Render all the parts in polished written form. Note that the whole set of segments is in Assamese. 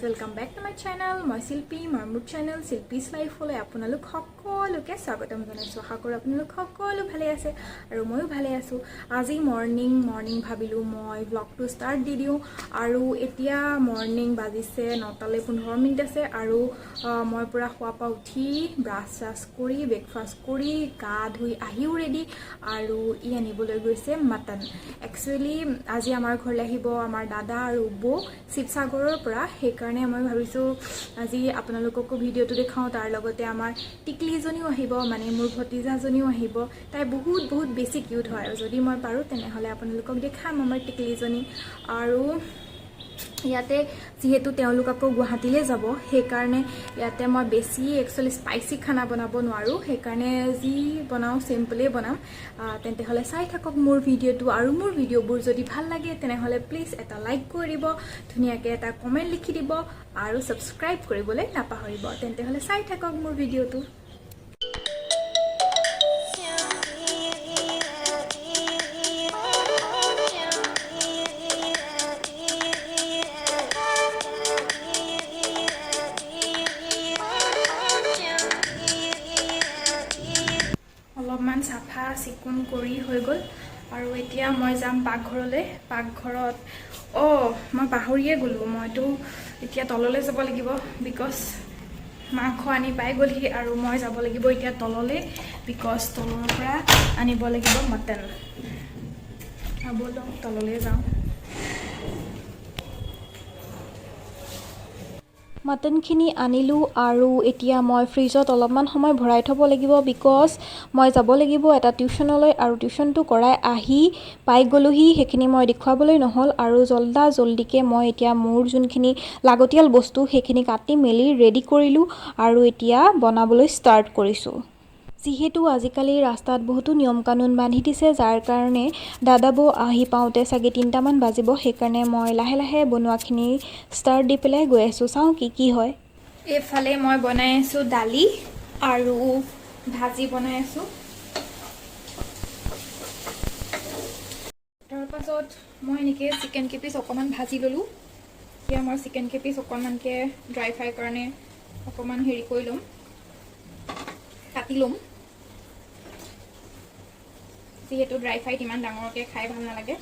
welcome back to my channel. মই শিল্পী মোৰ channel শিল্পী's life লৈ আপোনালোক সকলোকে স্বাগতম জনাইছো। আশা কৰোঁ আপোনালোক সকলো ভালে আছে আৰু ময়ো ভালে আছো। আজি মৰ্নিং ভাবিলো মই ব্লগটো ষ্টাৰ্ট দি দিও আৰু এতিয়া মৰ্নিং বাজিছে 9:15 আছে আৰু মই পুৰা খোৱা পা উঠি ব্ৰাছ কৰি ব্ৰেকফাষ্ট কৰি গা ধুই আহিও ৰেডি আৰু ই আনিবলৈ গৈছে মটন। একচুয়ালি আজি আমাৰ ঘৰলৈ আহিব আমাৰ দাদা আৰু বৌ শিৱসাগৰৰ পৰা, সেইকাৰণে মই ভাবিছো আজি আপোনালোককো ভিডিঅ'টো দেখাও। তাৰ লগতে আমাৰ টিকলিজনীও আহিব, মানে মোৰ ভতিজাজনীও আহিব। তাই বহুত বেছি কিউট হয় আৰু যদি মই পাৰো তেনেহলে আপোনালোকক দেখাম আমাৰ টিকলিজনী। আৰু ইয়াতে যেহেতু তেওঁলোক আকৌ গুৱাহাটীলৈ যাব, সেইকাৰণে ইয়াতে মই বেছি একচুয়ালি স্পাইচি খানা বনাব নোৱাৰো, সেইকাৰণে যি বনাও সিম্পলে বনাম। তেন্তে হলে চাই থাকক মোৰ ভিডিঅ'টো আৰু মোৰ ভিডিঅ'বোৰ যদি ভাল লাগে তেনেহলে প্লিজ এটা লাইক কৰি দিব, ধুনীয়াকে এটা কমেন্ট লিখি দিব আৰু সাবস্ক্ৰাইব কৰিবলৈ নাপাহৰিব। তেন্তে হলে চাই থাকক মোৰ ভিডিঅ'টো। অলপমান চাফা চিকুণ কৰি হৈ গ'ল আৰু এতিয়া মই যাম পাকঘৰলৈ। পাকঘৰত মই পাহৰিয়ে গ'লো, মইতো এতিয়া তললৈ যাব লাগিব বিকজ মাংস আনি পাই গ'লহি আৰু মই যাব লাগিব এতিয়া তললৈ বিকজ তলৰ পৰা আনিব লাগিব মটন। ব'লক তললৈ যাওঁ। মটনখিনি আনিলোঁ আৰু এতিয়া মই ফ্ৰিজত অলপমান সময় ভৰাই থ'ব লাগিব বিকজ মই যাব লাগিব এটা টিউশ্যনলৈ আৰু টিউশ্যনটো কৰাই আহি পাই গ'লোহি। সেইখিনি মই দেখুৱাবলৈ নহ'ল আৰু জল্দিকৈ মই এতিয়া মোৰ যোনখিনি লাগতিয়াল বস্তু সেইখিনি কাটি মেলি ৰেডি কৰিলোঁ আৰু এতিয়া বনাবলৈ ষ্টাৰ্ট কৰিছোঁ। যিহেতু আজিকালি ৰাস্তাত বহুতো নিয়ম কানুন বান্ধি দিছে, যাৰ কাৰণে দাদা বৌ আহি পাওঁতে চাগে 3টামান বাজিব, সেইকাৰণে মই লাহে বনোৱাখিনি ষ্টাৰ্ট দি পেলাই গৈ আছোঁ। চাওঁ কি হয়। এইফালে মই বনাই আছোঁ দালি আৰু ভাজি বনাই আছোঁ। তাৰপাছত মই এনেকৈ চিকেন কেপিচ অকণমান ভাজি ল'লোঁ। এতিয়া মই চিকেন কেপিচ অকণমানকৈ ড্ৰাই ফ্ৰাই কাৰণে অকণমান হেৰি কৰি ল'ম, কাটি ল'ম। যিহেতু ড্ৰাই ফ্ৰাইত ইমান ডাঙৰকৈ খাই ভাল নালাগে।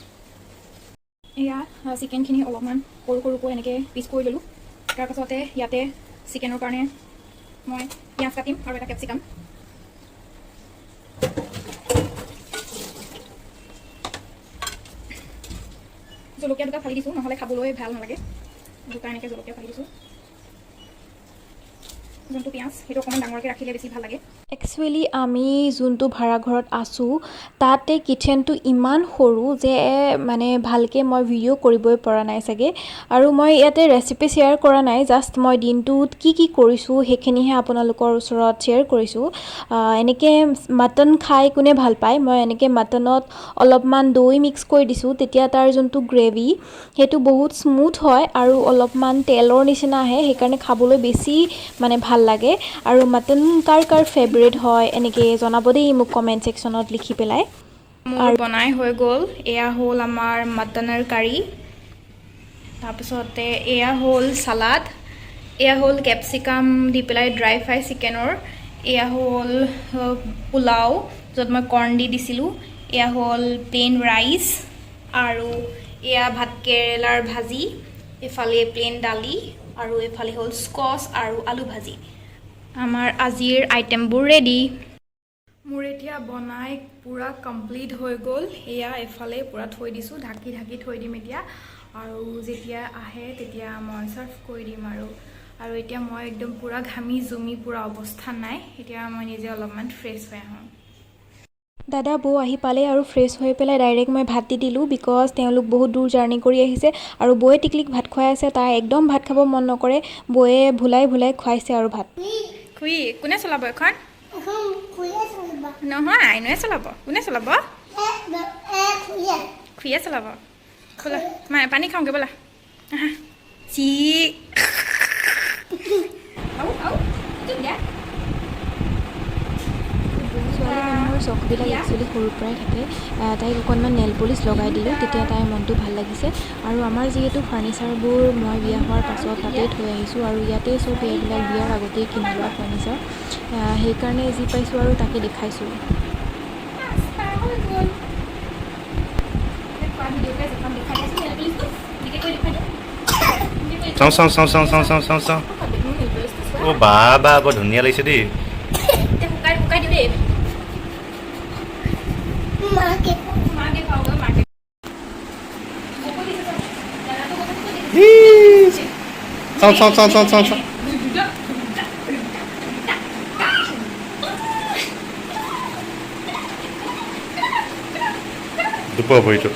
এয়া চিকেনখিনি অলপমান সৰুকৈ এনেকৈ পিচ কৰি ল'লোঁ। তাৰপাছতে ইয়াতে চিকেনৰ কাৰণে মই পিঁয়াজ কাটিম আৰু এটা কেপচিকাম। জলকীয়া দুটা ফালি দিছোঁ, নহ'লে খাবলৈ ভাল নালাগে, দুটা এনেকৈ জলকীয়া ফালি দিছোঁ। যোনটো পিঁয়াজ সেইটো অকণমান ডাঙৰকৈ ৰাখিলে বেছি ভাল লাগে। একচুৱেলি আমি যোনটো ভাড়াঘৰত আছোঁ তাতে কিটচেনটো ইমান সৰু যে মানে ভালকৈ মই ভিডিঅ' কৰিবই পৰা নাই চাগে। আৰু মই ইয়াতে ৰেচিপি শ্বেয়াৰ কৰা নাই, জাষ্ট মই দিনটোত কি কৰিছোঁ সেইখিনিহে আপোনালোকৰ ওচৰত শ্বেয়াৰ কৰিছোঁ। এনেকৈ মটন খাই কোনে ভাল পায়, মই এনেকৈ মটনত অলপমান দৈ মিক্স কৰি দিছোঁ, তেতিয়া তাৰ যোনটো গ্ৰেভি সেইটো বহুত স্মুথ হয় আৰু অলপমান তেলৰ নিচিনা আহে, সেইকাৰণে খাবলৈ বেছি মানে ভাল লাগে। আৰু মটন কাৰ ফেভৰেট হয় এনেকৈ জনাব দেই মোক কমেণ্ট ছেকশ্যনত লিখি পেলাই। মোৰ বনাই হৈ গ'ল। এয়া হ'ল আমাৰ মটনৰ কাৰী, তাৰপিছতে এয়া হ'ল চালাড, এয়া হ'ল কেপচিকাম দি পেলাই ড্ৰাই ফ্ৰাই চিকেনৰ, এয়া হ'ল পোলাও য'ত মই কৰ্ণ দি দিছিলোঁ, এয়া হ'ল প্লেইন ৰাইচ আৰু এয়া ভাতকেৰেলাৰ ভাজি, এফালে প্লেইন দালি আৰু এফালে হ'ল স্কচ আৰু আলু ভাজি। আমাৰ আজিৰ আইটেমবোৰ ৰেডি। মোৰ এতিয়া বনাই পূৰা কমপ্লিট হৈ গ'ল। এয়া এফালে পূৰা থৈ দিছোঁ, ঢাকি থৈ দিম এতিয়া, আৰু যেতিয়া আহে তেতিয়া মই চাৰ্ভ কৰি দিম। আৰু এতিয়া মই একদম পূৰা ঘামি জুমি পূৰা অৱস্থা নাই, এতিয়া মই নিজে অলপমান ফ্ৰেছ হৈ আহোঁ। দাদা বৌ আহি পালে আৰু ফ্ৰেছ হৈ পেলাই ডাইৰেক্ট মই ভাত দি দিলোঁ বিকজ তেওঁলোক বহুত দূৰ জাৰ্ণি কৰি আহিছে আৰু বৌয়ে টিকলিক ভাত খুৱাই আছে। তাই একদম ভাত খাব মন নকৰে, বৌয়ে ভুলাই খুৱাইছে আৰু ভাত। খুৰী কোনে চলাব এখন? নহয় আইনুৱে চলাব। কোনে চলাব? খুৰীয়ে চলাব। ব'লা পানী খাওঁগৈ ব'লা। চি চখবিলাক একচুৱেলি সৰুৰ পৰাই থাকে তাইক অকণমান নেল পলিচ লগাই দিলোঁ তেতিয়া তাইৰ মনটো ভাল লাগিছে আৰু আমাৰ যিহেতু ফাৰ্নিচাৰবোৰ মই বিয়া হোৱাৰ পাছত তাতেই থৈ আহিছোঁ আৰু ইয়াতেই চব এইবিলাক বিয়াৰ আগতেই কিনি লোৱা ফাৰ্নিচাৰ সেইকাৰণে যি পাইছোঁ আৰু তাকে দেখাইছোঁ চাওঁ অ' বা বৰ ধুনীয়া লাগিছে দেই চাওঁ দুপৰ ভৰিটো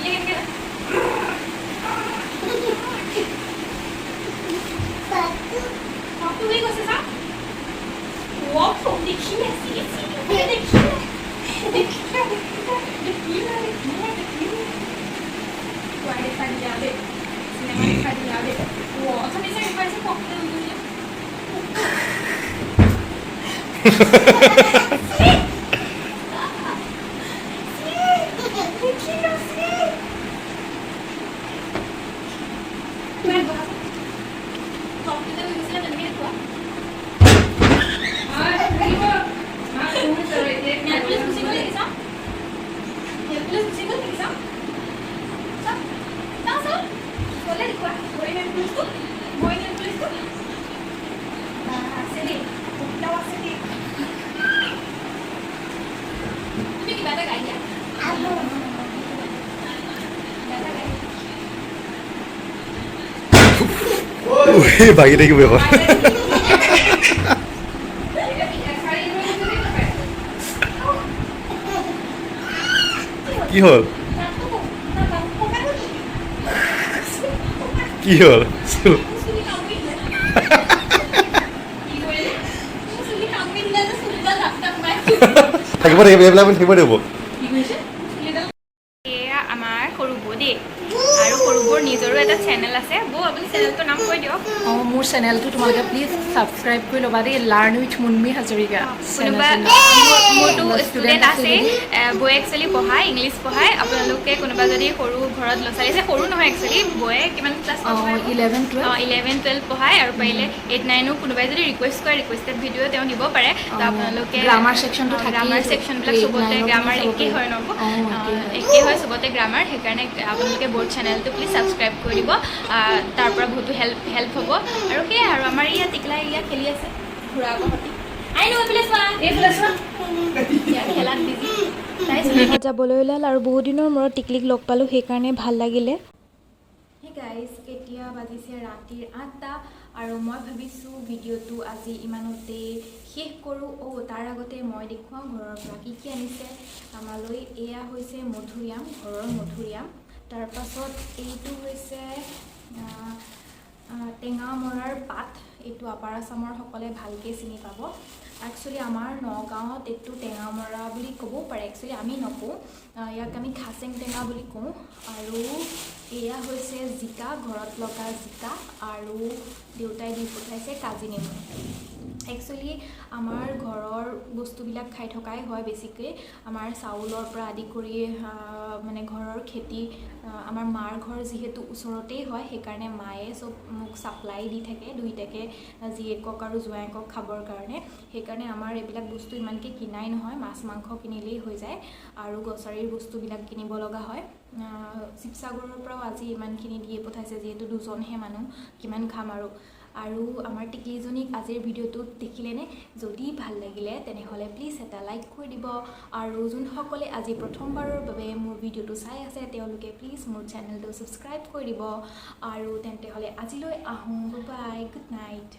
ভাগি থাকিব এখন কি হ'ল থাকিব এইবিলাক থাকিব দিব আমাৰ সৰু বৌ দেই আৰু সৰুবোৰ নিজৰো এটা চেনেল আছে বৌ আপুনি চেনেলটোৰ নাম কৈ দিয়ক মোৰ চেনেলটো তোমালোকে প্লিজ ছাবস্ক্ৰাইব কৰি ল'বা দেই লাৰ্ণ উইথ মুনমি হাজৰিকা কোনোবা মোৰতো ষ্টুডেণ্ট আছে বৌয়ে একচুৱেলি পঢ়ায় ইংলিছ পঢ়ায় আপোনালোকে কোনোবা যদি সৰু ঘৰত ল'ৰা ছোৱালী আছে সৰু নহয় একচুৱেলি বৌয়ে কিমান ক্লাছ 11-12 পঢ়ায় আৰু পাৰিলে 8-9ও কোনোবাই যদি ৰিকুৱেষ্ট কৰে ৰিকুৱেষ্টেড ভিডিঅ' তেওঁ দিব পাৰে তো আপোনালোকে গ্ৰামাৰ ছেকশ্যনটো গ্ৰামাৰ ছেকশ্যনবিলাক চবতে গ্ৰামাৰ একেই হয় নব একেই হয় চবতে গ্ৰামাৰ সেইকাৰণে আপোনালোকে ব'ৰ্ড চেনেলটো প্লিজ ছাবস্ক্ৰাইব কৰি দিব তাৰ পৰা বহুতো হেল্প হ'ব আৰু সেয়াই আৰু আমাৰ ইয়াত টিকলা ইয়াত খেলি আছে ঘূৰা গহতি যাবলৈ ওলাল আৰু বহুত দিনৰ মূৰত টিকলিক লগ পালোঁ সেইকাৰণে ভাল লাগিলে গাইজ এতিয়া বাজিছে ৰাতিৰ 8টা আৰু মই ভাবিছোঁ ভিডিঅ'টো আজি ইমানতে শেষ কৰোঁ তাৰ আগতে মই দেখুৱাওঁ ঘৰৰ পৰা কি আনিছে আমালৈ এয়া হৈছে মধুৰিআম ঘৰৰ মধুৰিআম তাৰপাছত এইটো হৈছে টেঙামৰাৰ পাত এইটো আপাৰ আছামৰ সকলে ভালকৈ চিনি পাব একচুৱেলি আমাৰ নগাঁৱত এইটো টেঙামৰা বুলি ক'বও পাৰে একচুৱেলি আমি নকওঁ ইয়াক আমি খাচেং টেঙা বুলি কওঁ আৰু এয়া হৈছে জিকা ঘৰত লগা জিকা আৰু দেউতাই দি পঠাইছে কাজি নেমু একচুৱেলি আমাৰ ঘৰৰ বস্তুবিলাক খাই থকাই হয় বেছিকৈ আমাৰ চাউলৰ পৰা আদি কৰি মানে ঘৰৰ খেতি আমাৰ মাৰ ঘৰ যিহেতু ওচৰতেই হয় সেইকাৰণে মায়ে চব মোক ছাপ্লাই দি থাকে দুইটাকে জীয়েকক আৰু জোঁৱায়েকক খাবৰ কাৰণে সেইকাৰণে আমাৰ এইবিলাক বস্তু ইমানকৈ কিনাই নহয় মাছ মাংস কিনিলেই হৈ যায় আৰু গ্ৰচাৰীৰ বস্তুবিলাক কিনিব লগা হয় শিৱসাগৰৰ পৰাও আজি ইমানখিনি দিয়ে পঠাইছে যিহেতু দুজনহে মানুহ কিমান খাম আৰু আমাৰ টিকলিজনীক আজিৰ ভিডিঅ'টোত দেখিলেনে যদি ভাল লাগিলে তেনেহ'লে প্লিজ এটা লাইক কৰি দিব আৰু যোনসকলে আজি প্ৰথমবাৰৰ বাবে মোৰ ভিডিঅ'টো চাই আছে তেওঁলোকে প্লিজ মোৰ চেনেলটো ছাবস্ক্ৰাইব কৰি দিব আৰু তেন্তে হ'লে আজিলৈ আহোঁ বাই গুড নাইট